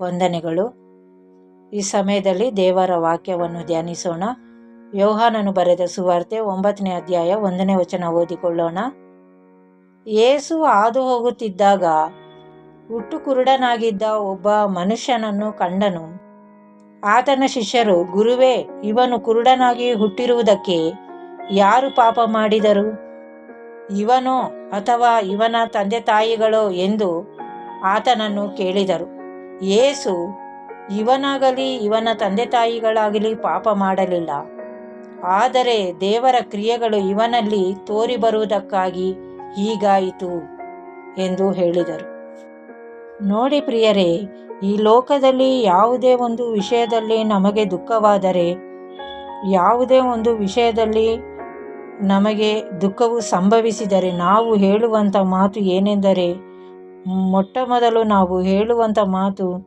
ವಂದನೆಗಳು. ಈ ಸಮಯದಲ್ಲಿ ದೇವರ ವಾಕ್ಯವನ್ನು ಧ್ಯಾನಿಸೋಣ. ಯೋಹಾನನು ಬರೆದ ಸುವಾರ್ತೆ 9ನೇ ಅಧ್ಯಾಯ 1ನೇ ವಚನ ಓದಿಕೊಳ್ಳೋಣ. ಯೇಸು ಹಾದು ಹೋಗುತ್ತಿದ್ದಾಗ ಹುಟ್ಟು ಕುರುಡನಾಗಿದ್ದ ಒಬ್ಬ ಮನುಷ್ಯನನ್ನು ಕಂಡನು. ಆತನ ಶಿಷ್ಯರು, ಗುರುವೇ, ಇವನು ಕುರುಡನಾಗಿ ಹುಟ್ಟಿರುವುದಕ್ಕೆ ಯಾರು ಪಾಪ ಮಾಡಿದರು, ಇವನೋ ಅಥವಾ ಇವನ ತಂದೆ ತಾಯಿಗಳೋ ಎಂದು ಆತನನ್ನು ಕೇಳಿದರು. ಯೇಸು, ಇವನಾಗಲಿ ಇವನ ತಂದೆ ತಾಯಿಗಳಾಗಲಿ ಪಾಪ ಮಾಡಲಿಲ್ಲ, ಆದರೆ ದೇವರ ಕ್ರಿಯೆಗಳು ಇವನಲ್ಲಿ ತೋರಿ ಬರುವುದಕ್ಕಾಗಿ ಹೀಗಾಯಿತು ಎಂದು ಹೇಳಿದರು. ನೋಡಿ ಪ್ರಿಯರೇ, ಈ ಲೋಕದಲ್ಲಿ ಯಾವುದೇ ಒಂದು ವಿಷಯದಲ್ಲಿ ನಮಗೆ ದುಃಖವಾದರೆ, ಯಾವುದೇ ಒಂದು ವಿಷಯದಲ್ಲಿ ನಮಗೆ ದುಃಖವು ಸಂಭವಿಸಿದರೆ ನಾವು ಹೇಳುವಂಥ ಮಾತು ಏನೆಂದರೆ, ಮೊಟ್ಟ ಮೊದಲು ನಾವು ಹೇಳುವಂಥ ಮಾತು,